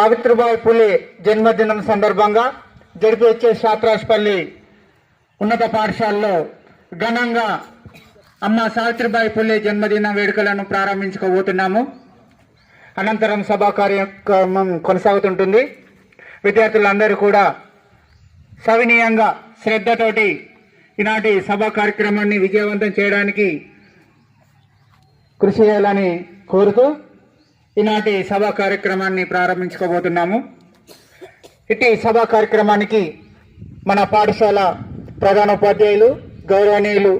సావిత్రిబాయి పులే జన్మదినం సందర్భంగా జడ్పీహెచ్ఎస్ శాత్రాజ్పల్లి ఉన్నత పాఠశాలలో ఘనంగా అమ్మ సావిత్రిబాయి పులే జన్మదిన వేడుకలను ప్రారంభించుకోబోతున్నాము. అనంతరం సభా కార్యక్రమం కొనసాగుతుంటుంది. విద్యార్థులందరూ కూడా సవినీయంగా శ్రద్ధతోటి ఈనాటి సభా కార్యక్రమాన్ని విజయవంతం చేయడానికి కృషి చేయాలని కోరుతూ ఈనాటి సభా కార్యక్రమాన్ని ప్రారంభించుకోబోతున్నాము. ఇటు సభా కార్యక్రమానికి మన పాఠశాల ప్రధానోపాధ్యాయులు గౌరవనీయులు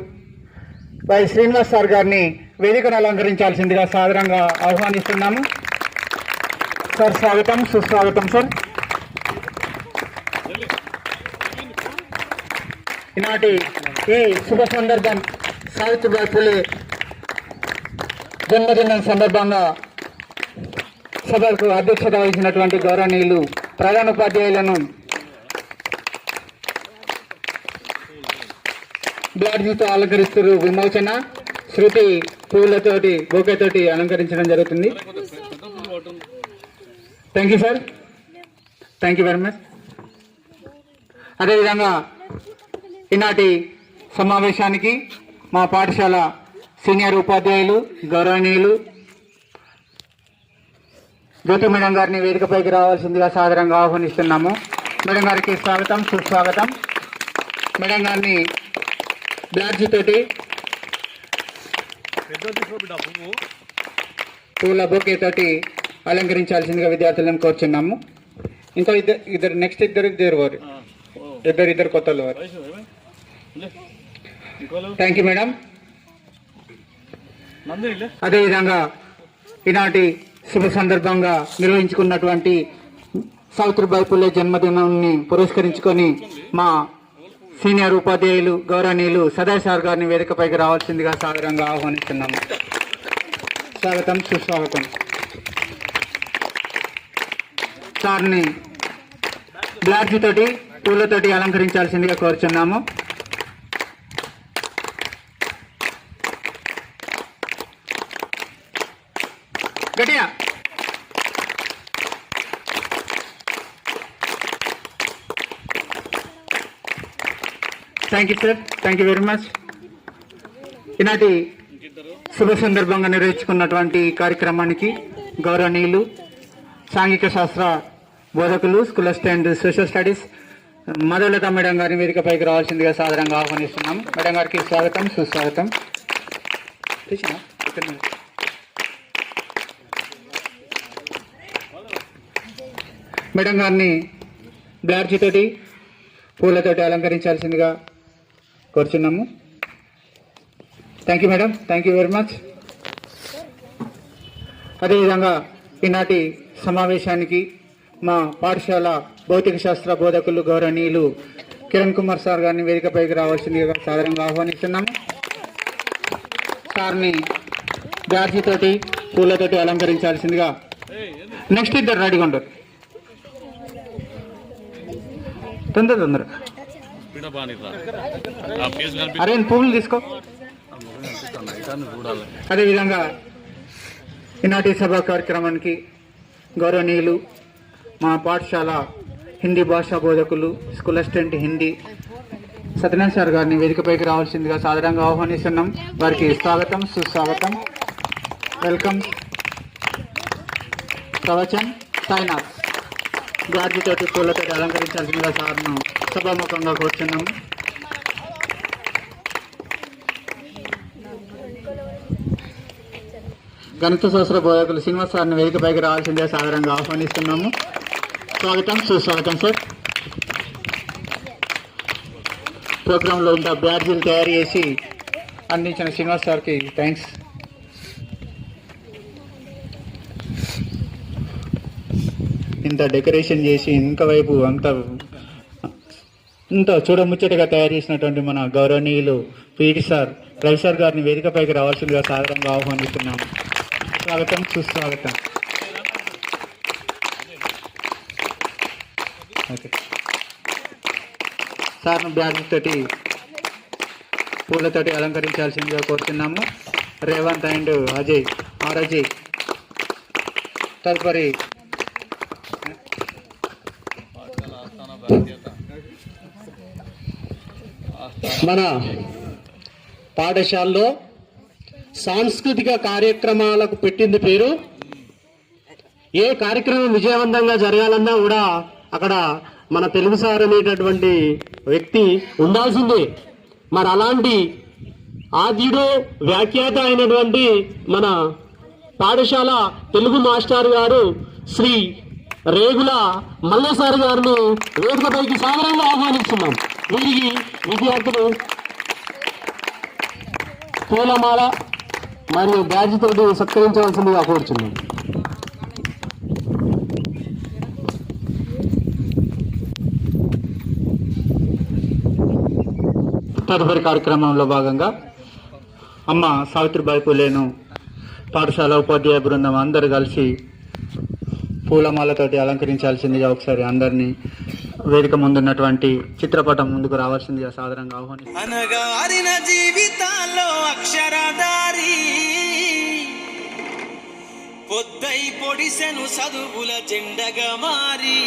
వై శ్రీనివాస్ సార్ గారిని వేదికను అలంకరించాల్సిందిగా సాదరంగా ఆహ్వానిస్తున్నాము. సార్ స్వాగతం, సుస్వాగతం సార్. ఈనాటి ఈ శుభ సందర్భం సావిత్రిబాయి పులే జన్మదినం సందర్భంగా సభకు అధ్యక్షత వహించినటువంటి గౌరవనీయులు ప్రధానోపాధ్యాయులను బ్లాడ్జీతో అలంకరిస్తూ విమోచన శృతి పూలతోటి బొకేతోటి అలంకరించడం జరుగుతుంది. Thank you sir, thank you very much. అదేవిధంగా ఈనాటి సమావేశానికి మా పాఠశాల సీనియర్ ఉపాధ్యాయులు గౌరవనీయులు జ్యోతి మేడం గారిని వేదికపైకి రావాల్సిందిగా సాదరంగా ఆహ్వానిస్తున్నాము. మేడం గారికి స్వాగతం, సుస్వాగతం. మేడం గారిని బ్లాడ్జీ తోటి పూల బొకే తోటి అలంకరించాల్సిందిగా విద్యార్థులను కోరుచున్నాము. ఇంకా ఇద్దరు నెక్స్ట్ ఇద్దరు కొత్తలు వారు. Thank you madam. అదేవిధంగా ఈనాటి శుభ సందర్భంగా నిర్వహించుకున్నటువంటి సావిత్రిబాయి పులే జన్మదినాన్ని పురస్కరించుకొని మా సీనియర్ ఉపాధ్యాయులు గౌరవనీయులు సదాయ్ సార్ గారిని వేదికపైకి రావాల్సిందిగా సాదరంగా ఆహ్వానిస్తున్నాము. స్వాగతం, సుస్వాగతం. సార్ని బ్లాడ్జీ తోటి పూలతోటి అలంకరించాల్సిందిగా కోరుచున్నాము. గట్టిగా thank you sir, thank you very much. ఈనాటి శుభ సందర్భంగా నిర్వహించుకున్నటువంటి కార్యక్రమానికి గౌరవనీయులు సాంఘిక శాస్త్ర బోధకులు school assistant social studies Madhulatha madam గారిని వేదికపైకి రావాల్సిందిగా సాదరంగా ఆహ్వానిస్తున్నాం. మేడం గారికి స్వాగతం, సుస్వాగతం. మేడం గారిని బ్లాడ్జీ తోటి పూలతోటి అలంకరించాల్సిందిగా కోరుచున్నాము. Thank you madam, thank you very much. అదేవిధంగా ఈనాటి సమావేశానికి మా పాఠశాల భౌతిక శాస్త్ర బోధకులు గౌరవనీయులు కిరణ్ కుమార్ సార్ గారిని వేదికపైకి రావాల్సిందిగా సాదరంగా ఆహ్వానిస్తున్నాము. సార్ని బ్లాడ్జీ తోటి పూలతోటి అలంకరించాల్సిందిగా నెక్స్ట్ ఇద్దరు రెడీగా ఉంటారు. తొందర అరే పువ్వులు తీసుకో. అదేవిధంగా ఈనాటి సభా కార్యక్రమానికి గౌరవనీయులు మా పాఠశాల హిందీ భాషా బోధకులు school assistant Hindi Satyanarayana sir గారిని వేదికపైకి రావాల్సిందిగా సాదరంగా ఆహ్వానిస్తున్నాం. వారికి స్వాగతం, సుస్వాగతం. వెల్కమ్. ప్రవచన్ సాయినాథ్ గార్జీతోటి పూలతో అలంకరించాల్సిందిగా సార్ను సభాముఖంగా కోరుచున్నాము. గణిత శాస్త్ర బోధకులు శ్రీనివాస్ సార్ని వేదికపైకి రావాల్సిందిగా సాదరంగా ఆహ్వానిస్తున్నాము. స్వాగతం, సుస్వాగతం సార్. ప్రోగ్రాంలో ఇంత బ్యాడ్జీలు తయారు చేసి అందించిన శ్రీనివాస్ సార్కి థ్యాంక్స్. ఇంత డెకరేషన్ చేసి ఇంకా వైపు ఇంత చూడముచ్చటగా తయారు చేసినటువంటి మన గౌరవనీయులు పీటీ సార్ రవి సార్ గారిని వేదికపైకి రావాల్సిందిగా సాదరంగా ఆహ్వానిస్తున్నాము. స్వాగతం, సుస్వాగతం. ఓకే సార్ను బ్యాగ్ తోటి పూలతోటి అలంకరించాల్సిందిగా కోరుతున్నాము. రేవంత్ అండ్ అజయ్. తదుపరి మన పాఠశాలలో సాంస్కృతిక కార్యక్రమాలకు పెట్టింది పేరు. ఏ కార్యక్రమం విజయవంతంగా జరగాలన్నా కూడా అక్కడ మన తెలుగు సార్ అనేటటువంటి వ్యక్తి ఉండాల్సిందే. మరి అలాంటి ఆద్యుడు వ్యాఖ్యాత అయినటువంటి మన పాఠశాల తెలుగు మాస్టర్ గారు శ్రీ రేగుల మల్లేసారి గారిని వేదికపైకి సాదరంగా ఆహ్వానిస్తున్నాం. వీరికి విద్యార్థులు పూలమాల మరియు బ్యాడ్జ్ తోటి సత్కరించవలసిందిగా కోరుచున్నాం. తదుపరి కార్యక్రమంలో భాగంగా అమ్మ సావిత్రిబాయి పూలేను పాఠశాల ఉపాధ్యాయ బృందం అందరు కలిసి పూలమాలతోటి అలంకరించాల్సిందిగా ఒకసారి అందరినీ వేదిక ముందున్నటువంటి చిత్రపటం ముందుకు రావాల్సిందిగా సాదరంగా ఆహ్వానిస్తున్నాం. అనగారిన జీవితాల్లో అక్షరధారి పొద్దై పొడిసెను చదువుల జెండగా మారి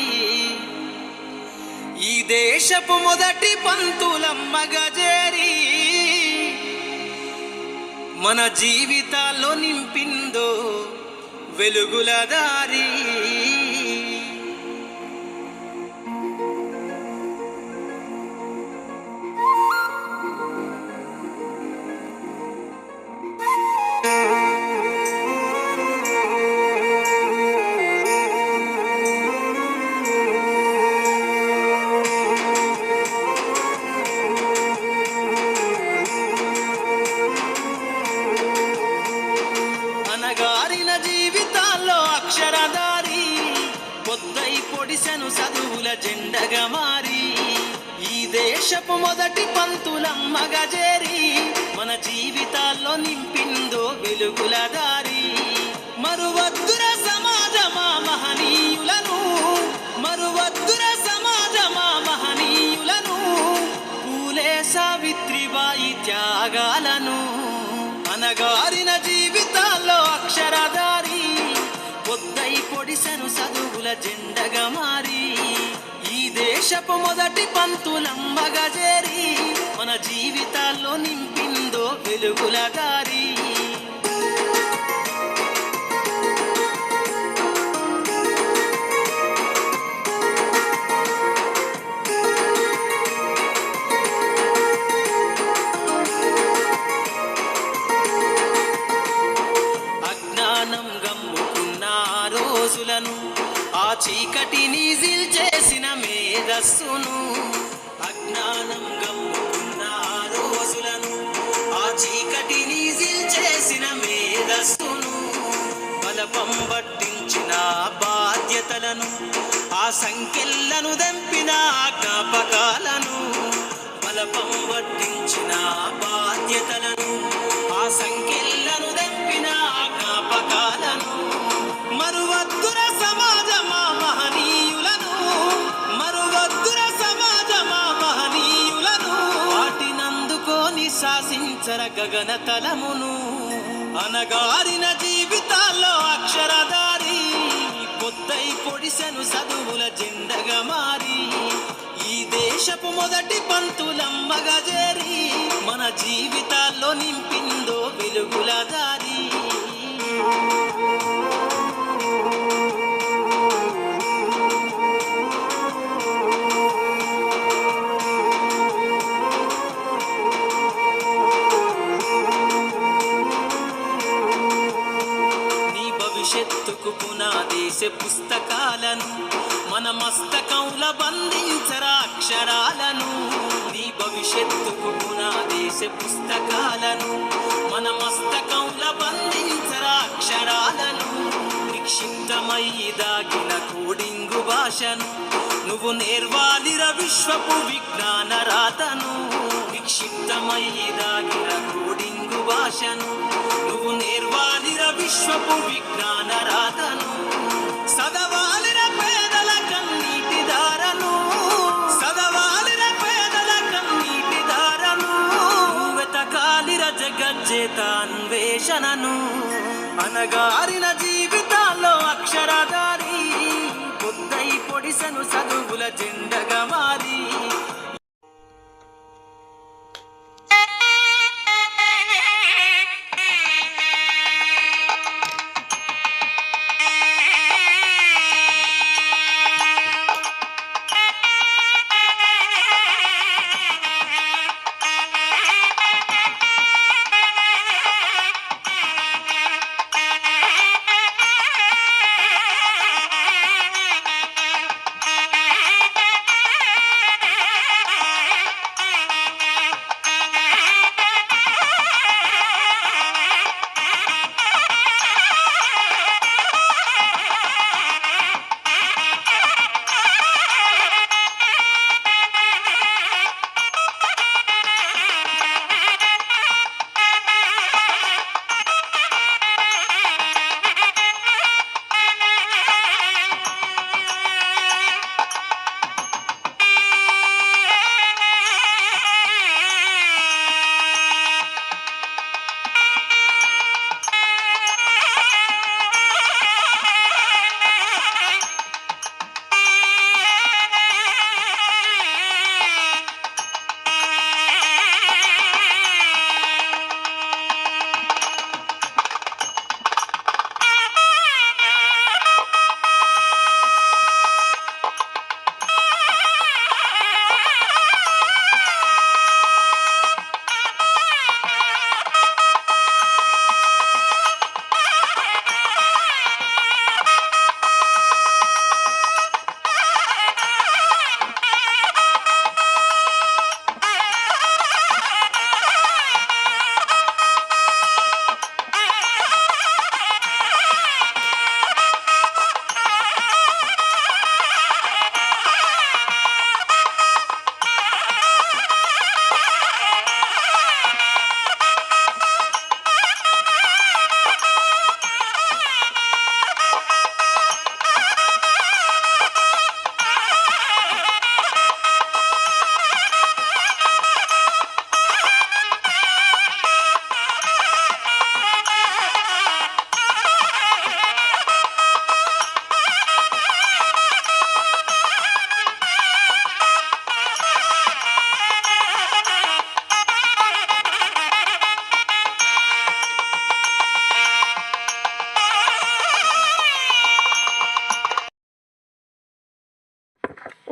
ఈ దేశపు మొదటి పంతులమ్మగా చేరి మన జీవితాల్లో నింపిందో వెలుగుల దారి. అనగారిన జీవితాల్లో అక్షరధారి పొద్దై పొడిసెను చదువుల జెండగా మారి ఈ దేశపు మొదటి పంతులమ్మగా చేరి మన జీవితాల్లో నింపిందో వెలుగుల దారి. మరువద్దుర సమాజమా మహనీయులను, మరువద్దుర సమాజమా మహనీయులను, పూలే సావిత్రిబాయి త్యాగాలను. అనగారిన జీవితాల్లో అక్షరధారి పొద్దై పొడిసెను చదువుల జెండగా మారి ఈ దేశపు మొదటి పంతులమ్మగా చేరి మన జీవితాల్లో నింపిందో వెలుగుల దారి. ఆ చీకటిని చేసిన మేధస్సును, అజ్ఞానం గమ్ముకున్న రోజులను ఆ చీకటిని చేసిన మేధస్సును, బలపం పట్టించిన బాధ్యతలను ఆ సంఖ్యలను దంపిన జ్ఞాపకాలను, బలపం పట్టించిన బాధ్యతలను ఆ సంఖ్యలను దంపిన జ్ఞాపకాలను. మరువద్దుర సమాజమా మహనీయులను, మరువద్దుర సమాజమా మహనీయులను, వాటినందుకోని శాసించర గగన తలమును. అనగారిన జీవితాల్లో అక్షరధారి పొద్దై పొడిసెను చదువుల జెండగా మారి ఈ దేశపు మొదటి పంతులమ్మగా చేరి మన జీవితాల్లో నింపిందో వెలుగుల దారి. భవిష్యత్తుకు పునాదేశ పుస్తకాలను మన మస్తకంల బంధించరా అక్షరాలను. నీ భవిష్యత్తుకు పునాదేశ పుస్తకాలను మన మస్తకంల బంధించరా అక్షరాలను. నిక్షిప్తమై దాగిన కోడింగు భాషను నువ్వు నేర్వాలిర విశ్వపు విజ్ఞాన రాతను. నిక్షిప్తమై దాగిన కోడింగు భాషను నువ్వు నేర్వాలిర విశ్వపు విజ్ఞాన రాతను. సదవాలిర పేదల కన్నీటి దారను, సదవాలిర పేదల కన్నీటి దారను, వెతకాలిర జగజ్జేత అన్వేషణను. అనగారిన జీవితాల్లో అక్షరధారి పొద్దై పొడిసెను చేసెను చదువుల జెండగా మారి.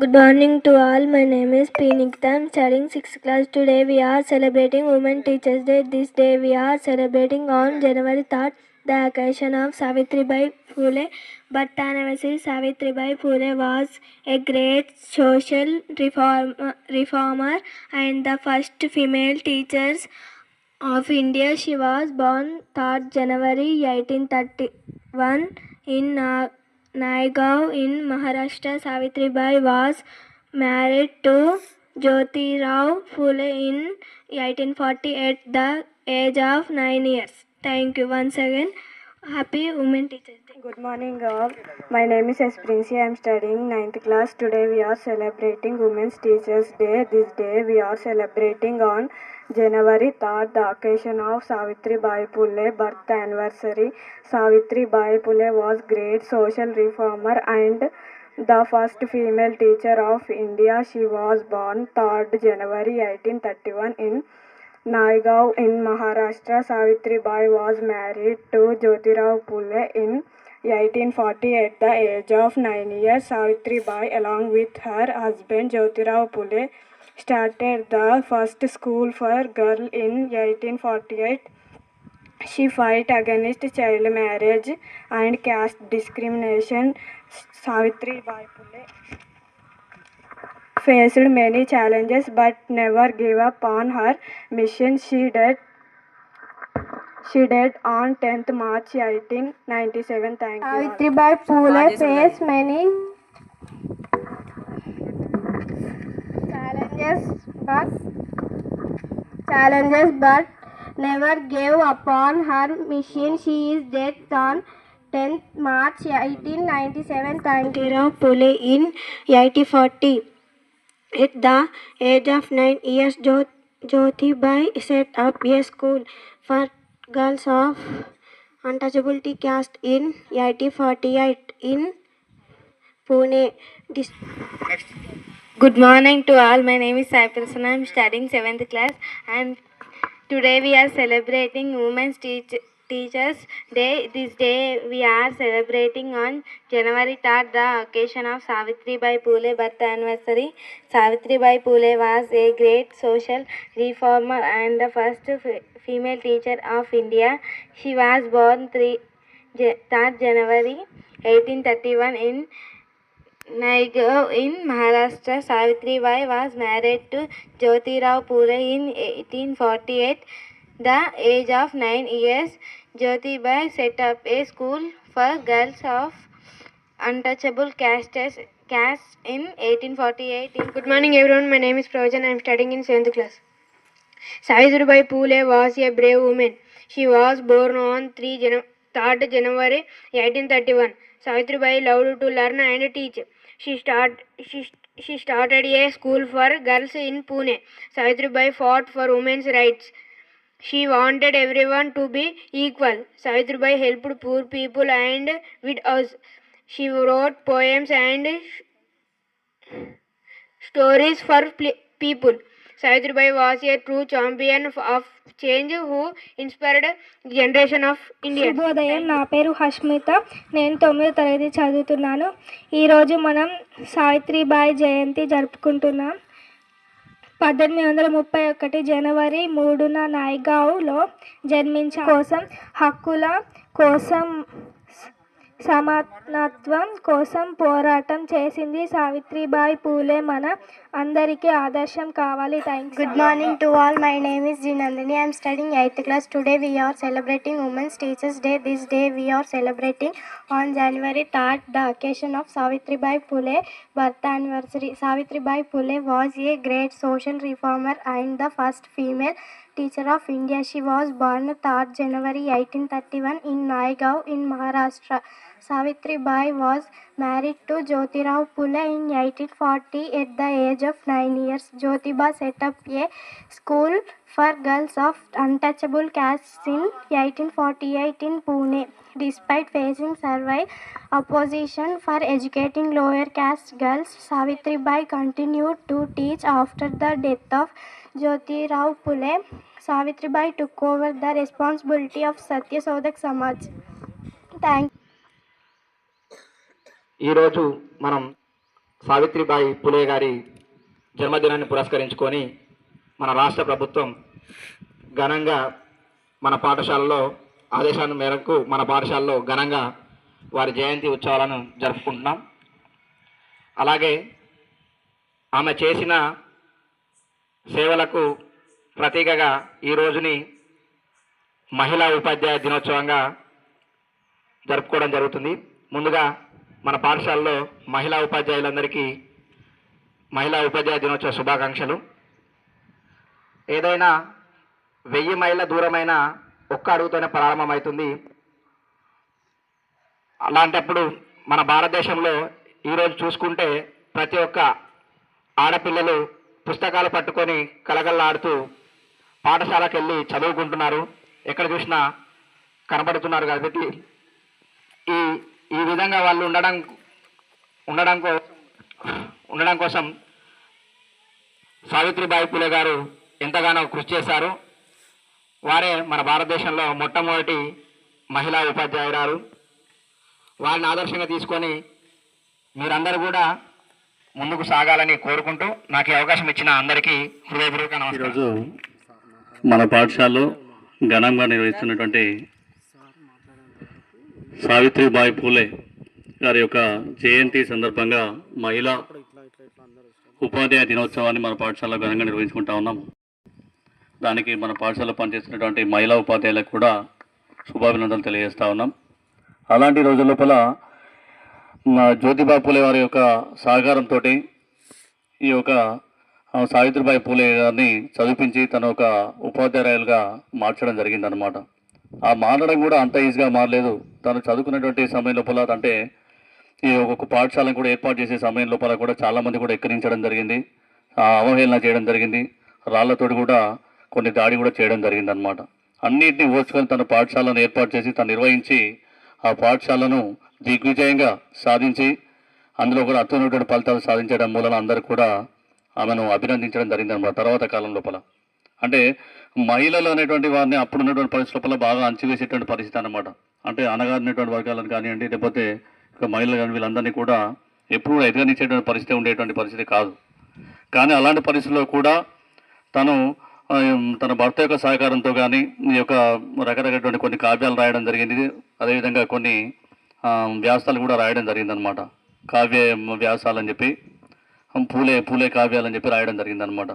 Good morning to all. My name is P. Nikita. I am studying 6th class. Today we are celebrating Women Teachers Day. This day we are celebrating on January 3rd, the occasion of Savitribai Phule birth anniversary. Savitribai Phule was a great social reformer and the first female teacher of India. She was born 3rd January 1831 in Naigaon in Maharashtra. Savitribai was married to Jyoti Rao Phule in 1840 at the age of 9 years. Thank you once again. Happy Women Teachers Day. Good morning all. My name is Esprinci. I am studying 9th class. Today we are celebrating Women's Teachers Day. This day we are celebrating on January 3rd, the occasion of Savitri Bai Phule birth anniversary. Savitri Bai Phule was great social reformer and the first female teacher of India. She was born 3rd January 1831 in Naigaon in Maharashtra. Savitri Bai was married to Jyotirao Phule in 1840 at the age of 9 years. Savitri Bai, along with her husband Jyotirao Phule, started the first school for girls in 1848. She fought against child marriage and caste discrimination. Savitri Bai Phule faced many challenges but never gave up on her mission. She died on 10th March 1897. Thank you. Savitribai Phule faced many challenges but never gave up on her mission. She is dead on 10th March 1897. Thank you. Jyotirao Phule in 1840. At the age of 9 years, Jyotibai set up a school for girls of untouchability caste in 1848 in Pune. Good morning to all. My name is Sai Prasanna. I am studying 7th class, and today we are celebrating Women's Teachers Day. This day we are celebrating on January 3rd, the occasion of Savitribai Phule birth anniversary. Savitribai Phule was a great social reformer and the first female teacher of India. She was born 3rd January 1831 in Naigaon in Maharashtra. Savitribai was married to Jyotirao Phule in 1848. The age of 9 years, Jyotibai set up a school for girls of untouchable castes in 1848. Good morning everyone, my name is Prajan. I am studying in 7th class. Savitribai Phule was a brave woman. She was born on 3rd January 1831. Savitribai loved to learn and teach. She started a school for girls in Pune. Savitribai fought for women's rights. She wanted everyone to be equal. Savitribai helped poor people and widows. She wrote poems and stories for people. Savitribai was a true champion of change who inspired generation of India. శుభోదయం, నా పేరు హష్మిత. నేను 9వ తరగతి చదువుతున్నాను. ఈరోజు మనం సావిత్రిబాయి జయంతి జరుపుకుంటున్నాం. 1831 జనవరి 3న నాయగావ్లో జన్మించిన కోసం, హక్కుల కోసం, సమానత్వం కోసం పోరాటం చేసింది సావిత్రిబాయి పూలే. మన అందరికీ ఆదర్శం కావాలి. Thanks. Good morning to all. My name is Jinandini. I am studying 8th class. Today we are celebrating Women's Teachers Day. This day we are celebrating on January 3rd, the occasion of Savitribai Phule birth anniversary. Savitribai Phule was a great social reformer and the first female teacher of India. She was born 3rd January 1831 in Naigaon in Maharashtra. Savitribai was married to Jyotirao Phule in 1840 at the age of 9 years. Jyotiba set up a school for girls of untouchable castes in 1848 in Pune. Despite facing severe opposition for educating lower caste girls, Savitribai continued to teach. After the death of Jyotirao Phule, Savitribai took over the responsibility of Satya Sodak Samaj. Thank you. ఈరోజు మనం సావిత్రిబాయి పులే గారి జన్మదినాన్ని పురస్కరించుకొని మన రాష్ట్ర ప్రభుత్వం ఘనంగా మన పాఠశాలలో ఆదేశాల మేరకు మన పాఠశాలలో ఘనంగా వారి జయంతి ఉత్సవాలను జరుపుకుంటున్నాం. అలాగే ఆమె చేసిన సేవలకు ప్రతీకగా ఈ రోజుని మహిళా ఉపాధ్యాయ దినోత్సవంగా జరుపుకోవడం జరుగుతుంది. ముందుగా మన పాఠశాలలో మహిళా ఉపాధ్యాయులందరికీ మహిళా ఉపాధ్యాయ దినోత్సవ శుభాకాంక్షలు. ఏదైనా 1000 మైళ్ళ దూరమైన ఒక్క అడుగుతోనే ప్రారంభమవుతుంది. అలాంటప్పుడు మన భారతదేశంలో ఈరోజు చూసుకుంటే ప్రతి ఒక్క ఆడపిల్లలు పుస్తకాలు పట్టుకొని కలగల్లాడుతూ పాఠశాలకు వెళ్ళి చదువుకుంటున్నారు. ఎక్కడ చూసినా కనబడుతున్నారు. కాబట్టి ఈ విధంగా వాళ్ళు ఉండడం కోసం సావిత్రిబాయి పూలే గారు ఎంతగానో కృషి చేశారు. వారే మన భారతదేశంలో మొట్టమొదటి మహిళా ఉపాధ్యాయురాలు. వారిని ఆదర్శంగా తీసుకొని మీరందరూ కూడా ముందుకు సాగాలని కోరుకుంటూ నాకు ఈ అవకాశం ఇచ్చిన అందరికీ హృదయపూర్వక నమస్కారం. ఈరోజు మన పాఠశాలలో ఘనంగా నిర్వహిస్తున్నటువంటి సావిత్రిబాయి పూలే గారి యొక్క జయంతి సందర్భంగా మహిళా ఉపాధ్యాయ దినోత్సవాన్ని మన పాఠశాలలో ఘనంగా నిర్వహించుకుంటా ఉన్నాం. దానికి మన పాఠశాలలో పనిచేస్తున్నటువంటి మహిళా ఉపాధ్యాయులకు కూడా శుభాభినందనలు తెలియజేస్తూ ఉన్నాం. అలాంటి రోజుల లోపల జ్యోతిబా పూలే వారి యొక్క సహకారంతో ఈ యొక్క సావిత్రిబాయి పూలే గారిని చదివించి తను ఒక ఉపాధ్యాయులుగా మార్చడం జరిగిందనమాట. ఆ మారడం కూడా అంత ఈజీగా మారలేదు. తను చదువుకున్నటువంటి సమయం లోపల అంటే ఈ ఒక్కొక్క పాఠశాలను కూడా ఏర్పాటు చేసే సమయం లోపల కూడా చాలామంది కూడా ఎక్కిరించడం జరిగింది, అవహేళన చేయడం జరిగింది, రాళ్లతోటి కూడా కొన్ని దాడి కూడా చేయడం జరిగిందనమాట. అన్నింటినీ ఓర్చుకొని తన పాఠశాలను ఏర్పాటు చేసి తను నిర్వహించి ఆ పాఠశాలను దిగ్విజయంగా సాధించి అందులో కూడా అత్యున్నత ఫలితాలు సాధించడం మూలన అందరూ కూడా ఆమెను అభినందించడం జరిగింది అన్నమాట తర్వాత కాలం లోపల. అంటే మహిళలు అనేటువంటి వారిని అప్పుడున్నటువంటి పరిస్థితి లోపల బాగా అంచివేసేటువంటి పరిస్థితి అన్నమాట. అంటే అనగారినటువంటి వర్గాలను కానివ్వండి, లేకపోతే మహిళలు కానీ వీళ్ళందరినీ కూడా ఎప్పుడు ఎదుగనిచ్చేటువంటి పరిస్థితి ఉండేటువంటి పరిస్థితి కాదు. కానీ అలాంటి పరిస్థితుల్లో కూడా తను తన భర్త యొక్క సహకారంతో కానీ ఈ యొక్క రకరకాలటువంటి కొన్ని కావ్యాలు రాయడం జరిగింది. అదేవిధంగా కొన్ని వ్యాసాలు కూడా రాయడం జరిగిందనమాట. కావ్య వ్యాసాలని చెప్పి పూలే కావ్యాలని చెప్పి రాయడం జరిగిందనమాట.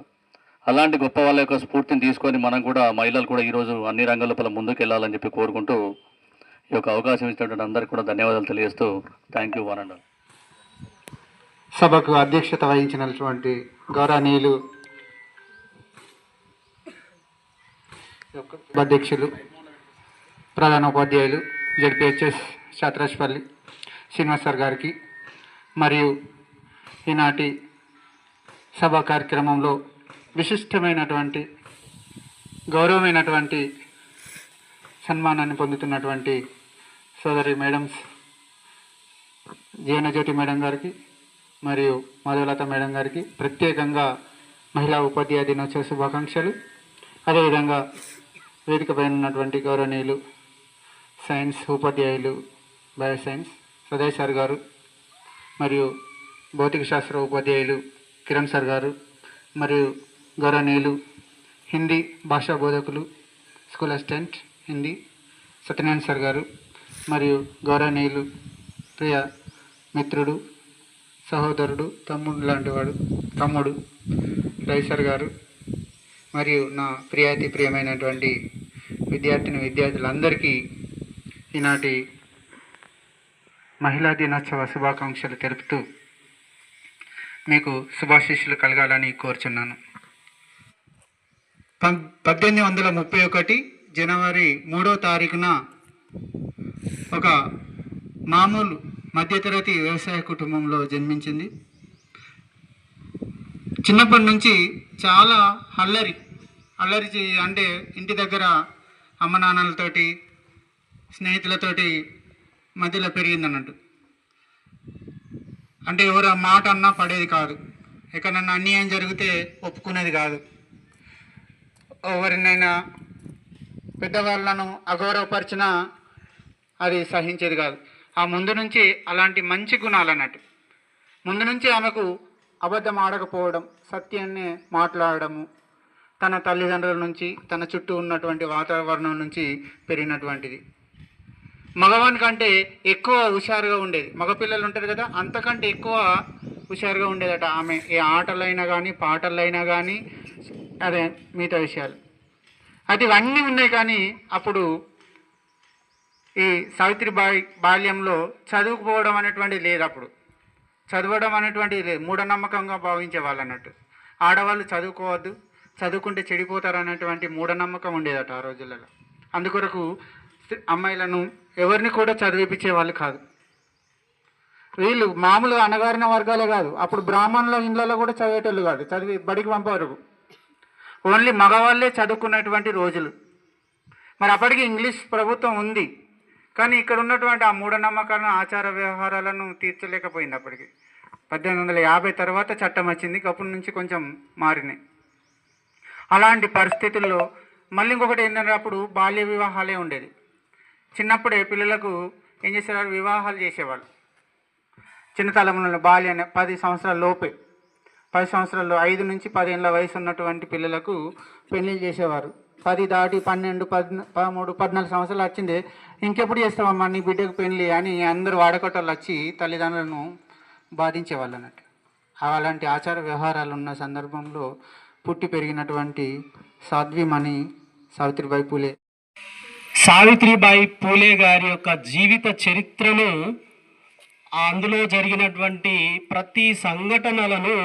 అలాంటి గొప్ప వాళ్ళ యొక్క స్ఫూర్తిని తీసుకొని మనం కూడా మహిళలు కూడా ఈరోజు అన్ని రంగాల లోపల ముందుకు వెళ్ళాలని చెప్పి కోరుకుంటూ ఈ యొక్క అవకాశం ఇచ్చినటువంటి అందరికీ కూడా ధన్యవాదాలు తెలియజేస్తూ thank you one and all. సభకు అధ్యక్షత వహించినటువంటి గౌరవనీయులు అధ్యక్షులు ప్రధాన ఉపాధ్యాయులు జడ్పిహెచ్ఎస్ శాత్రాజ్పల్లి శ్రీనివాస్ సార్ గారికి మరియు ఈనాటి సభా కార్యక్రమంలో విశిష్టమైనటువంటి గౌరవమైనటువంటి సన్మానాన్ని పొందుతున్నటువంటి సోదరి మేడమ్స్ జీవనజ్యోతి మేడం గారికి మరియు మధులత మేడం గారికి ప్రత్యేకంగా మహిళా ఉపాధ్యాయ దినోత్సవ శుభాకాంక్షలు. అదేవిధంగా వేదికపైన ఉన్నటువంటి గౌరవనీయులు సైన్స్ ఉపాధ్యాయులు బయో సైన్స్ సదయ్ సార్ గారు మరియు భౌతిక శాస్త్ర ఉపాధ్యాయులు కిరణ్ సార్ గారు మరియు గౌరవనీయులు హిందీ భాషా బోధకులు school assistant Hindi Satyanarayana sir గారు మరియు గౌరవనీయులు ప్రియ మిత్రుడు సహోదరుడు తమ్ముడు లాంటివాడు తమ్ముడు రవి సార్ గారు మరియు నా ప్రియమైనటువంటి విద్యార్థులందరికీ ఈనాటి మహిళా దినోత్సవ శుభాకాంక్షలు తెలుపుతూ మీకు శుభాశీస్సులు కలగాలని కోరుచున్నాను. 1831 జనవరి 3వ తారీఖున ఒక మామూలు మధ్యతరగతి వ్యవసాయ కుటుంబంలో జన్మించింది. చిన్నప్పటి నుంచి చాలా అల్లరి అంటే ఇంటి దగ్గర అమ్మ నాన్నలతోటి స్నేహితులతోటి మధ్యలో పెరిగిందన్నట్టు. అంటే ఎవరు మాట అన్నా పడేది కాదు, ఎక్కడన్నా అన్యాయం జరిగితే ఒప్పుకునేది కాదు, ఎవరినైనా పెద్దవాళ్ళను అగౌరవపరిచినా అది సహించేది కాదు. ఆ ముందు నుంచి అలాంటి మంచి గుణాలు అన్నట్టు. ముందు నుంచి ఆమెకు అబద్ధం ఆడకపోవడం, సత్యాన్ని మాట్లాడడము, తన తల్లిదండ్రుల నుంచి తన చుట్టూ ఉన్నటువంటి వాతావరణం నుంచి పెరిగినటువంటిది. మగవాని కంటే ఎక్కువ హుషారుగా ఉండేది. మగపిల్లలు ఉంటారు కదా, అంతకంటే ఎక్కువ హుషారుగా ఉండేదట ఆమె. ఏ ఆటలైనా కానీ పాటలైనా కానీ అదే మిగతా విషయాలు అది ఇవన్నీ ఉన్నాయి. కానీ అప్పుడు ఈ సావిత్రిబాయి బాల్యంలో చదువుకుపోవడం అనేటువంటిది లేదు. అప్పుడు చదవడం అనేటువంటిది లేదు, మూఢనమ్మకంగా భావించే వాళ్ళు అన్నట్టు. ఆడవాళ్ళు చదువుకోవద్దు, చదువుకుంటే చెడిపోతారు అనేటువంటి మూఢనమ్మకం ఉండేదట ఆ రోజులలో. అందుకొరకు అమ్మాయిలను ఎవరిని కూడా చదివిపించే వాళ్ళు కాదు. వీళ్ళు మామూలుగా అణగారిన వర్గాలే కాదు, అప్పుడు బ్రాహ్మణుల ఇళ్ళలో కూడా చదివేటోళ్ళు కాదు, చదివి బడికి పంపరు. ఓన్లీ మగవాళ్ళే చదువుకున్నటువంటి రోజులు. మరి అప్పటికి ఇంగ్లీష్ ప్రభుత్వం ఉంది, కానీ ఇక్కడ ఉన్నటువంటి ఆ మూఢనమ్మకాలను ఆచార వ్యవహారాలను తీర్చలేకపోయింది. అప్పటికి 1850 తర్వాత చట్టం వచ్చింది, అప్పటి నుంచి కొంచెం మారినాయి. అలాంటి పరిస్థితుల్లో మళ్ళీ ఇంకొకటి ఏంటంటే అప్పుడు బాల్య వివాహాలే ఉండేది. చిన్నప్పుడే పిల్లలకు ఏం చేసేవారు, వివాహాలు చేసేవాళ్ళు. చిన్నతనంలో బాల్యాన్ని 10 సంవత్సరాల లోపే, 10 సంవత్సరాలు 5 నుంచి 10 ఏళ్ళ వయసు ఉన్నటువంటి పిల్లలకు పెళ్ళిళ్ళు చేసేవారు. 10 దాటి 12, 13, 14 సంవత్సరాలు వచ్చింది, ఇంకెప్పుడు చేస్తామమ్మా నీ బిడ్డకు పెళ్ళి అని అందరూ వాడకట్టలు వచ్చి తల్లిదండ్రులను బాధించేవాళ్ళు అన్నట్టు. అలాంటి ఆచార వ్యవహారాలు ఉన్న సందర్భంలో పుట్టి పెరిగినటువంటి సాధ్వీమణి సావిత్రిబాయి పూలే. సావిత్రిబాయి పూలే గారి యొక్క జీవిత చరిత్రను, అందులో జరిగినటువంటి ప్రతి సంఘటనలను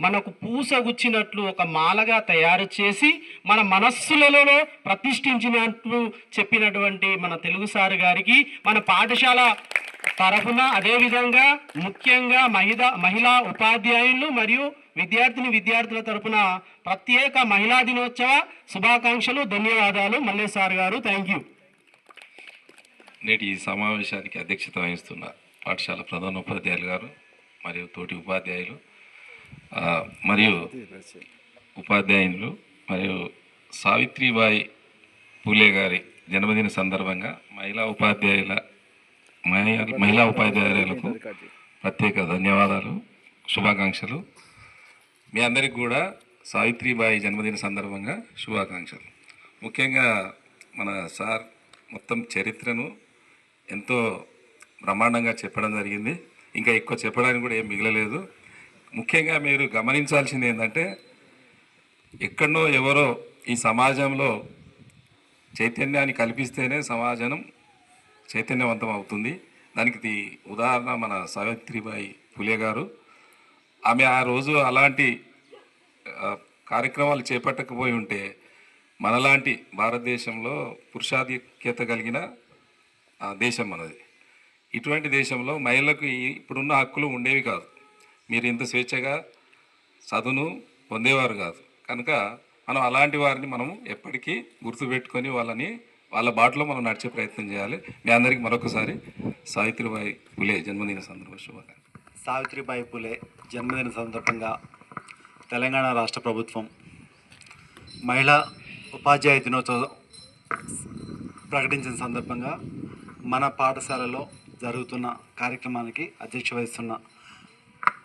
మనకు పూసగుచ్చినట్లు ఒక మాలగా తయారు చేసి మన మనస్సులలో ప్రతిష్ఠించినట్లు చెప్పినటువంటి మన తెలుగు సార్ గారికి మన పాఠశాల తరఫున, అదేవిధంగా ముఖ్యంగా మహిళా ఉపాధ్యాయులు మరియు విద్యార్థుల తరఫున ప్రత్యేక మహిళా దినోత్సవ శుభాకాంక్షలు, ధన్యవాదాలు. మల్లేష్ సార్ గారు, థ్యాంక్ యూ. నేటి ఈ సమావేశానికి అధ్యక్షత వహిస్తున్న పాఠశాల ప్రధానోపాధ్యాయులు గారు, మరియు తోటి ఉపాధ్యాయులు మరియు ఉపాధ్యాయులు మరియు సావిత్రిబాయి పూలే గారి జన్మదిన సందర్భంగా మహిళా ఉపాధ్యాయులకు ప్రత్యేక ధన్యవాదాలు, శుభాకాంక్షలు. మీ అందరికి కూడా సావిత్రిబాయి జన్మదిన సందర్భంగా శుభాకాంక్షలు. ముఖ్యంగా మన సార్ మొత్తం చరిత్రను ఎంతో బ్రహ్మాండంగా చెప్పడం జరిగింది. ఇంకా ఎక్కువ చెప్పడానికి కూడా ఏం మిగలలేదు. ముఖ్యంగా మీరు గమనించాల్సింది ఏంటంటే, ఎక్కడనో ఎవరో ఈ సమాజంలో చైతన్యాన్ని కల్పిస్తేనే సమాజం చైతన్యవంతం అవుతుంది. దానికి ఉదాహరణ మన సావిత్రిబాయి పూలే గారు. ఆమె ఆ రోజు అలాంటి కార్యక్రమాలు చేపట్టకపోయి ఉంటే మనలాంటి భారతదేశంలో పురుషాధిక్యత కలిగిన దేశం మనది. ఇటువంటి దేశంలో మహిళలకు ఇప్పుడున్న హక్కులు ఉండేవి కాదు. మీరు ఇంత స్వేచ్ఛగా చదువును పొందేవారు కాదు. కనుక మనం అలాంటి వారిని మనం ఎప్పటికీ గుర్తుపెట్టుకొని వాళ్ళ బాటలో మనం నడిచే ప్రయత్నం చేయాలి. మీ అందరికీ మరొకసారి సావిత్రిబాయి పూలే జన్మదిన సందర్భ శుభాకాంక్షలు. సావిత్రిబాయి పూలే జన్మదిన సందర్భంగా తెలంగాణ రాష్ట్ర ప్రభుత్వం మహిళా ఉపాధ్యాయ దినోత్సవం ప్రకటించిన సందర్భంగా మన పాఠశాలలో జరుగుతున్న కార్యక్రమానికి అధ్యక్షత వహిస్తున్న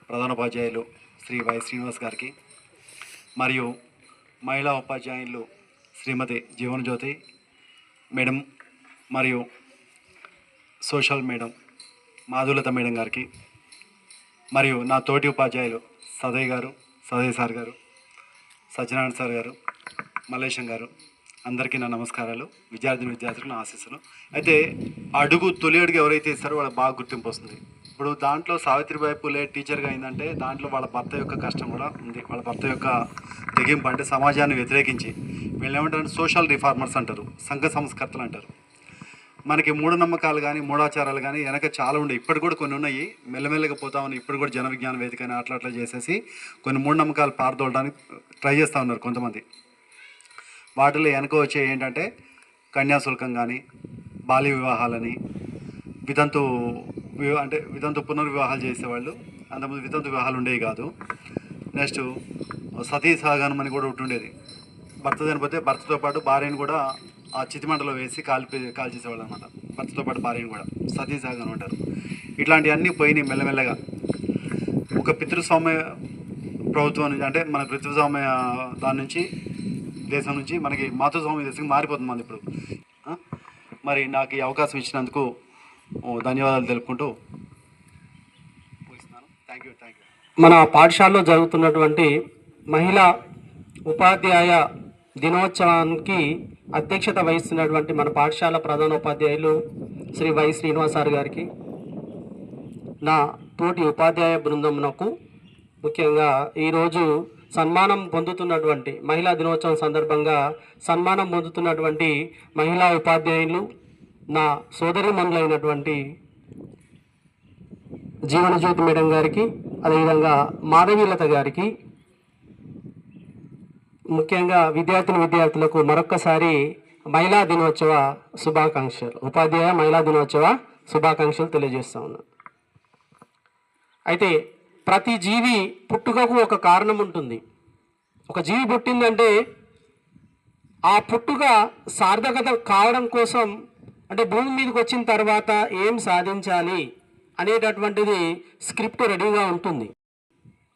ప్రధానోపాధ్యాయులు శ్రీ వై శ్రీనివాస్ గారికి మరియు మహిళా ఉపాధ్యాయులు శ్రీమతి జీవనజ్యోతి మేడం మరియు సోషల్ మేడం మాధులత మేడం గారికి మరియు నా తోటి ఉపాధ్యాయులు సదయ్ సార్ గారు, సత్యనారాయణ సార్ గారు, మల్లేశం గారు, అందరికీ నా నమస్కారాలు. విద్యార్థులకు నా ఆశీస్సులు. అయితే తొలి అడుగు ఎవరైతే ఇస్తారో వాళ్ళకి బాగా గుర్తింపు వస్తుంది. ఇప్పుడు దాంట్లో సావిత్రిబాయి పూలే టీచర్గా అయిందంటే దాంట్లో వాళ్ళ భర్త యొక్క కష్టం కూడా ఉంది. వాళ్ళ భర్త యొక్క తెగింపు అంటే సమాజాన్ని వ్యతిరేకించి వీళ్ళు ఏమంటారు, సోషల్ రిఫార్మర్స్ అంటారు, సంఘ సంస్కర్తలు అంటారు. మనకి మూఢనమ్మకాలు కానీ మూఢాచారాలు కానీ వెనక చాలా ఉండే, ఇప్పటి కూడా కొన్ని ఉన్నాయి, మెల్లమెల్లగా పోతా ఉన్నాయి. ఇప్పుడు కూడా జన విజ్ఞాన వేదిక అని అట్లా చేసేసి కొన్ని మూఢనమ్మకాలు పారదోలడానికి ట్రై చేస్తూ ఉన్నారు కొంతమంది. వాటిలో వెనక వచ్చే ఏంటంటే కన్యాశుల్కం కానీ, బాల్య వివాహాలని, వితంతు పునర్వివాహాలు చేసేవాళ్ళు. అంతకుముందు వితంతు వివాహాలు ఉండేవి కాదు. నెక్స్ట్ సతీ సహగమనం అని కూడా ఉంటుండేది. భర్త చనిపోతే భర్తతో పాటు భార్యను కూడా ఆ చితిమంటలో వేసి కాల్చేసేవాళ్ళు అనమాట. భర్తతో పాటు భార్యను కూడా సతీ సహగమనం అంటారు. ఇట్లాంటివన్నీ పోయినాయి మెల్లమెల్లగా. ఒక పితృస్వామ్య ప్రభుత్వం నుంచి, అంటే మన పితృస్వామ్య దాని నుంచి, దేశం నుంచి మనకి మాతృస్వామ్య దేశంకి మారిపోతుంది మనం ఇప్పుడు. మరి నాకు ఈ అవకాశం ఇచ్చినందుకు ధన్యవాదాలు తెలుపుకుంటూ ముగిస్తున్నాను. Thank you. మన పాఠశాలలో జరుగుతున్నటువంటి మహిళా ఉపాధ్యాయ దినోత్సవానికి అధ్యక్షత వహిస్తున్నటువంటి మన పాఠశాల ప్రధానోపాధ్యాయులు శ్రీ వై శ్రీనివాస్ సార్ గారికి, నా తోటి ఉపాధ్యాయ బృందమునకు, ముఖ్యంగా ఈరోజు సన్మానం పొందుతున్నటువంటి మహిళా దినోత్సవం సందర్భంగా సన్మానం పొందుతున్నటువంటి మహిళా ఉపాధ్యాయులు, నా సోదరీమణులైనటువంటి జీవనజ్యోతి మేడం గారికి, అదేవిధంగా మాధవీలత గారికి, ముఖ్యంగా విద్యార్థులకు మరొక్కసారి మహిళా దినోత్సవ శుభాకాంక్షలు, ఉపాధ్యాయ మహిళా దినోత్సవ శుభాకాంక్షలు తెలియజేస్తా ఉన్నాను. అయితే ప్రతి జీవి పుట్టుకకు ఒక కారణం ఉంటుంది. ఒక జీవి పుట్టిందంటే ఆ పుట్టుక సార్థకత కావడం కోసం, అంటే భూమి మీదకి వచ్చిన తర్వాత ఏం సాధించాలి అనేటటువంటిది స్క్రిప్ట్ రెడీగా ఉంటుంది.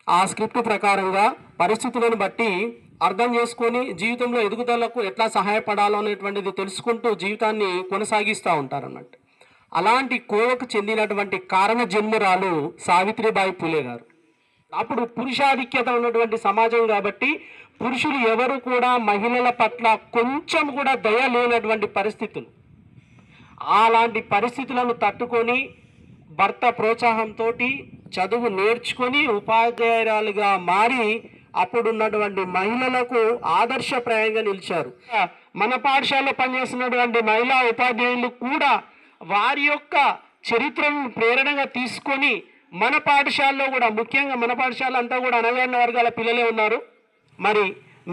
ఆ స్క్రిప్ట్ ప్రకారంగా పరిస్థితులను బట్టి అర్థం చేసుకొని జీవితంలో ఎదుగుదలకు ఎట్లా సహాయపడాలో అనేటువంటిది తెలుసుకుంటూ జీవితాన్ని కొనసాగిస్తూ ఉంటారన్నట్టు. అలాంటి కోవకు చెందినటువంటి కారణ జన్మురాలు సావిత్రిబాయి పూలే గారు. అప్పుడు పురుషాధిక్యత ఉన్నటువంటి సమాజం కాబట్టి పురుషులు ఎవరు కూడా మహిళల పట్ల కొంచెం కూడా దయ లేనటువంటి పరిస్థితులు. అలాంటి పరిస్థితులను తట్టుకొని భర్త ప్రోత్సాహంతో చదువు నేర్చుకొని ఉపాధ్యాయురాలుగా మారి అప్పుడున్నటువంటి మహిళలకు ఆదర్శప్రాయంగా నిలిచారు. మన పాఠశాలలో పనిచేస్తున్నటువంటి మహిళా ఉపాధ్యాయులు కూడా వారి యొక్క చరిత్రను ప్రేరణగా తీసుకొని మన పాఠశాలలో కూడా, ముఖ్యంగా మన పాఠశాల అంతా కూడా అణగారిన వర్గాల పిల్లలే ఉన్నారు. మరి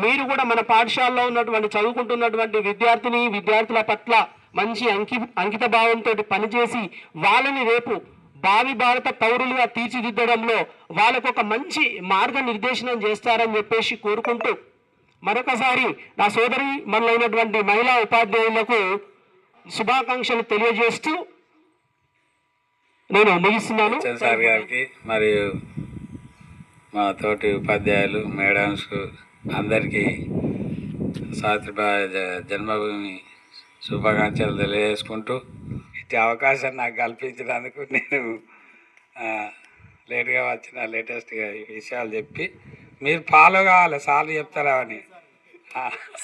మీరు కూడా మన పాఠశాలలో ఉన్నటువంటి చదువుకుంటున్నటువంటి విద్యార్థుల పట్ల మంచి అంకిత భావంతో పనిచేసి వాళ్ళని రేపు భావి భారత పౌరులుగా తీర్చిదిద్దడంలో వాళ్ళకు ఒక మంచి మార్గనిర్దేశనం చేస్తారని చెప్పేసి కోరుకుంటూ మరొకసారి నా సోదరి మనలైనటువంటి మహిళా ఉపాధ్యాయులకు శుభాకాంక్షలు తెలియజేస్తూ నేను ముగిస్తున్నాను. సార్ గారికి మరియు మా తోటి ఉపాధ్యాయులు మేడమ్స్ అందరికీ సావిత్రిబాయి జన్మభూమి శుభాకాంక్షలు తెలియజేసుకుంటూ ఇట్టి అవకాశం నాకు కల్పించినందుకు నేను లేట్గా వచ్చిన లేటెస్ట్గా ఈ విషయాలు చెప్పి మీరు ఫాలో కావాలి, సార్లు చెప్తారా అని.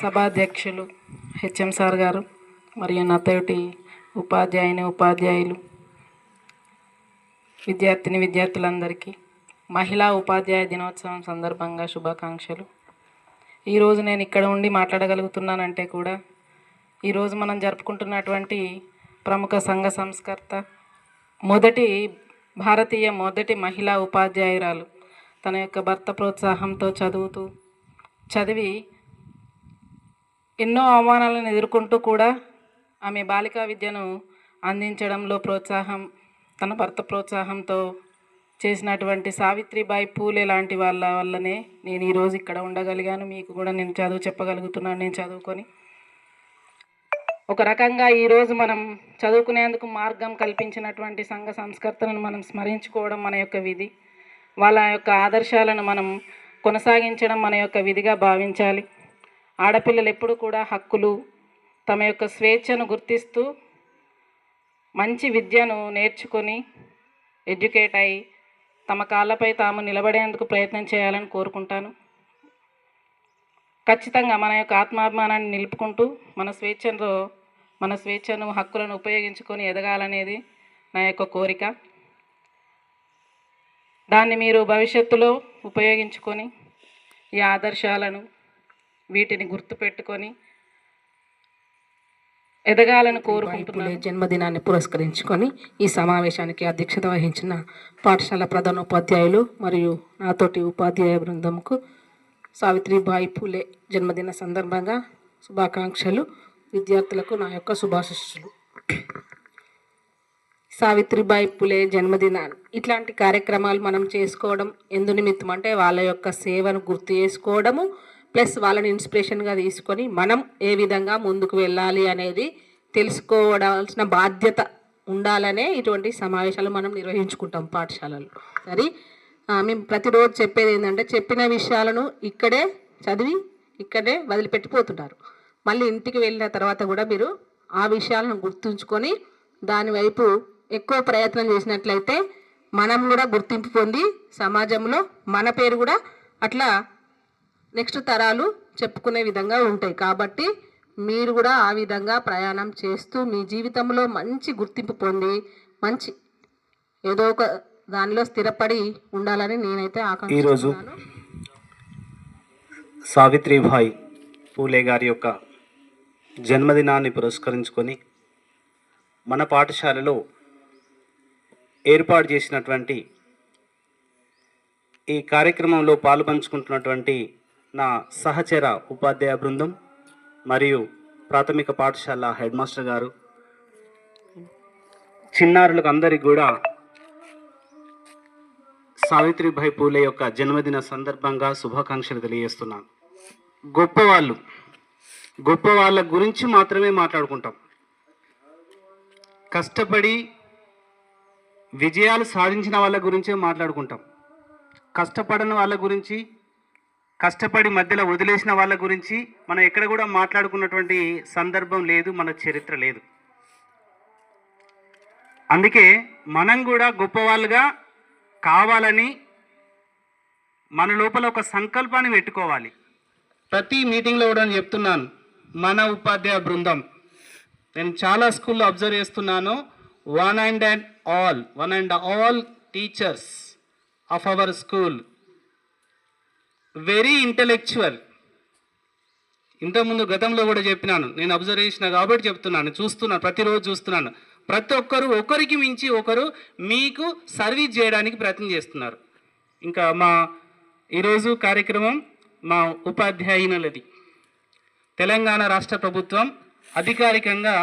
సభాధ్యక్షులు హెచ్ఎం సార్ గారు మరియు నాతోటి ఉపాధ్యాయులు విద్యార్థులందరికీ మహిళా ఉపాధ్యాయ దినోత్సవం సందర్భంగా శుభాకాంక్షలు. ఈరోజు నేను ఇక్కడ ఉండి మాట్లాడగలుగుతున్నానంటే కూడా ఈరోజు మనం జరుపుకుంటున్నటువంటి ప్రముఖ సంఘ సంస్కర్త భారతీయ మొదటి మహిళా ఉపాధ్యాయురాలు తన యొక్క భర్త ప్రోత్సాహంతో చదివి ఎన్నో అవమానాలను ఎదుర్కొంటూ కూడా ఆమె బాలికా విద్యను అందించడంలో తన భర్త ప్రోత్సాహంతో చేసినటువంటి సావిత్రిబాయి పూలే లాంటి వాళ్ళ వల్లనే నేను ఈరోజు ఇక్కడ ఉండగలిగాను. మీకు కూడా నేను చదువు చెప్పగలుగుతున్నాను. నేను చదువుకొని ఒక రకంగా ఈరోజు మనం చదువుకునేందుకు మార్గం కల్పించినటువంటి సంఘ సంస్కర్తలను మనం స్మరించుకోవడం మన యొక్క విధి. వాళ్ళ యొక్క ఆదర్శాలను మనం కొనసాగించడం మన యొక్క విధిగా భావించాలి. ఆడపిల్లలు ఎప్పుడు కూడా హక్కులు, తమ యొక్క స్వేచ్ఛను గుర్తిస్తూ మంచి విద్యను నేర్చుకొని ఎడ్యుకేట్ అయి తమ కాళ్ళపై తాము నిలబడేందుకు ప్రయత్నం చేయాలని కోరుకుంటాను. ఖచ్చితంగా మన యొక్క ఆత్మాభిమానాన్ని నిలుపుకుంటూ మన స్వేచ్ఛను హక్కులను ఉపయోగించుకొని ఎదగాలనేది నా యొక్క కోరిక. దాన్ని మీరు భవిష్యత్తులో ఉపయోగించుకొని ఈ ఆదర్శాలను వీటిని గుర్తుపెట్టుకొని ఎదగాలని కోరుకుంటున్నాను. జన్మదినాన్ని పురస్కరించుకొని ఈ సమావేశానికి అధ్యక్షత వహించిన పాఠశాల ప్రధానోపాధ్యాయులు మరియు నాతోటి ఉపాధ్యాయ బృందంకు సావిత్రిబాయి పూలే జన్మదిన సందర్భంగా శుభాకాంక్షలు. విద్యార్థులకు నా యొక్క శుభాశిస్సులు. సావిత్రిబాయి పూలే జన్మదినాన్ని ఇట్లాంటి కార్యక్రమాలు మనం చేసుకోవడం ఎందు నిమిత్తం అంటే వాళ్ళ యొక్క సేవను గుర్తు చేసుకోవడము, ప్లస్ వాళ్ళని ఇన్స్పిరేషన్గా తీసుకొని మనం ఏ విధంగా ముందుకు వెళ్ళాలి అనేది తెలుసుకోవాల్సిన బాధ్యత ఉండాలనే ఇటువంటి సమావేశాలు మనం నిర్వహించుకుంటాం పాఠశాలలు. సరే, మేము ప్రతిరోజు చెప్పేది ఏంటంటే చెప్పిన విషయాలను ఇక్కడే చదివి ఇక్కడే వదిలిపెట్టిపోతుంటారు. మళ్ళీ ఇంటికి వెళ్ళిన తర్వాత కూడా మీరు ఆ విషయాలను గుర్తుంచుకొని దాని వైపు ఎక్కువ ప్రయత్నం చేసినట్లయితే మనం కూడా గుర్తింపు పొంది సమాజంలో మన పేరు కూడా అట్లా నెక్స్ట్ తరాలు చెప్పుకునే విధంగా ఉంటాయి. కాబట్టి మీరు కూడా ఆ విధంగా ప్రయాణం చేస్తూ మీ జీవితంలో మంచి గుర్తింపు పొంది మంచి ఏదో ఒక దానిలో స్థిరపడి ఉండాలని నేనైతే ఈరోజు ఆకాంక్షిస్తున్నాను. సావిత్రిబాయి పూలే గారి యొక్క జన్మదినాన్ని పురస్కరించుకొని మన పాఠశాలలో ఏర్పాటు చేసినటువంటి ఈ కార్యక్రమంలో పాలుపంచుకుంటున్నటువంటి నా సహచర ఉపాధ్యాయ బృందం మరియు ప్రాథమిక పాఠశాల హెడ్ మాస్టర్ గారు, చిన్నారులకు అందరికీ కూడా సావిత్రిబాయి పూలే యొక్క జన్మదిన సందర్భంగా శుభాకాంక్షలు తెలియజేస్తున్నాను. గొప్ప వాళ్ళ గురించి మాత్రమే మాట్లాడుకుంటాం. కష్టపడి విజయాలు సాధించిన వాళ్ళ గురించే మాట్లాడుకుంటాం. కష్టపడని వాళ్ళ గురించి, కష్టపడి మధ్యలో వదిలేసిన వాళ్ళ గురించి మనం ఎక్కడ కూడా మాట్లాడుకున్నటువంటి సందర్భం లేదు, మన చరిత్ర లేదు. అందుకే మనం కూడా గొప్పవాళ్ళుగా కావాలని మన లోపల ఒక సంకల్పాన్ని పెట్టుకోవాలి. ప్రతి మీటింగ్లో కూడా నేను చెప్తున్నాను, మన ఉపాధ్యాయ బృందం, నేను చాలా స్కూల్లో అబ్జర్వ్ చేస్తున్నాను, one and all teachers of our school very intellectual. ఇంతకుముందు గతంలో కూడా చెప్పినాను, నేను అబ్జర్వ్ చేసిన కాబట్టి చెప్తున్నాను, ప్రతిరోజు చూస్తున్నాను. ప్రతి ఒక్కరు ఒకరికి మించి ఒకరు మీకు సర్వీస్ చేయడానికి ప్రయత్నం చేస్తున్నారు. ఇంకా ఈరోజు కార్యక్రమం మా ఉపాధ్యాయునులది. తెలంగాణ రాష్ట్ర ప్రభుత్వం అధికారికంగా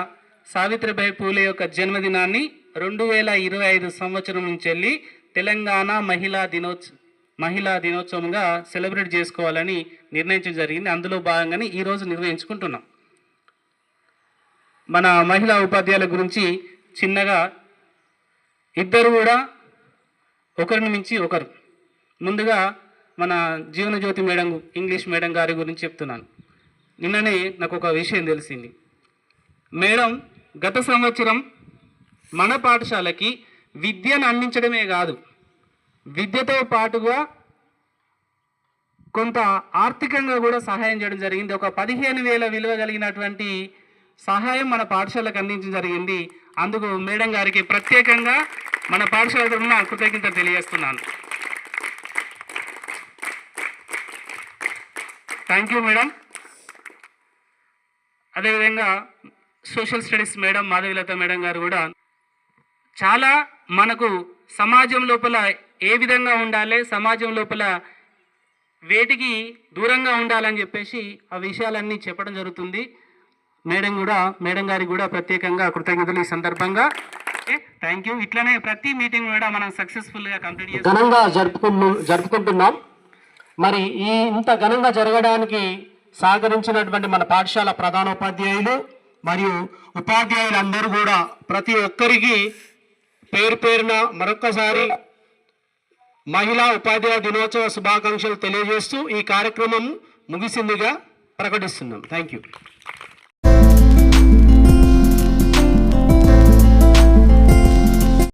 సావిత్రిబాయి పూలే యొక్క జన్మదినాన్ని 2025 సంవత్సరం నుంచి వెళ్ళి తెలంగాణ మహిళా దినోత్సవంగా సెలబ్రేట్ చేసుకోవాలని నిర్ణయించడం జరిగింది. అందులో భాగంగానే ఈరోజు నిర్వహించుకుంటున్నాం. మన మహిళా ఉపాధ్యాయుల గురించి చిన్నగా ఇద్దరు కూడా ఒకరిని మించి ఒకరు. ముందుగా మన జీవనజ్యోతి మేడం, ఇంగ్లీష్ మేడం గారి గురించి చెప్తున్నాను. నిన్ననే నాకు ఒక విషయం తెలిసింది. మేడం గత సంవత్సరం మన పాఠశాలకి విద్యను అందించడమే కాదు, విద్యతో పాటుగా కొంత ఆర్థికంగా కూడా సహాయం చేయడం జరిగింది. ఒక 15,000 విలువ కలిగినటువంటి సహాయం మన పాఠశాలకు అందించడం జరిగింది. అందుకు మేడం గారికి ప్రత్యేకంగా మన పాఠశాల తరఫున కృతజ్ఞత తెలియజేస్తున్నాను. Thank you madam. అదేవిధంగా social studies madam Madhavilatha madam గారు కూడా చాలా మనకు సమాజం లోపల ఏ విధంగా ఉండాలి, సమాజం లోపల వేటికి దూరంగా ఉండాలని చెప్పేసి ఆ విషయాలన్నీ చెప్పడం జరుగుతుంది. మేడం గారికి కూడా ప్రత్యేకంగా కృతజ్ఞతలు ఈ సందర్భంగా. Thank you. ఇట్లనే ప్రతి మీటింగ్ కూడా మనం సక్సెస్ఫుల్గా కంప్లీట్ చేసి ఘనంగా జరుపుకుంటున్నాం. మరి ఈ ఇంత ఘనంగా జరగడానికి సహకరించినటువంటి మన పాఠశాల ప్రధానోపాధ్యాయులు మరియు ఉపాధ్యాయులందరూ కూడా ప్రతి ఒక్కరికి పేరు పేరున మరొక్కసారి మహిళా ఉపాధ్యాయ దినోత్సవ శుభాకాంక్షలు తెలియజేస్తూ ఈ కార్యక్రమం ముగిసిందిగా ప్రకటిస్తున్నాం. Thank you.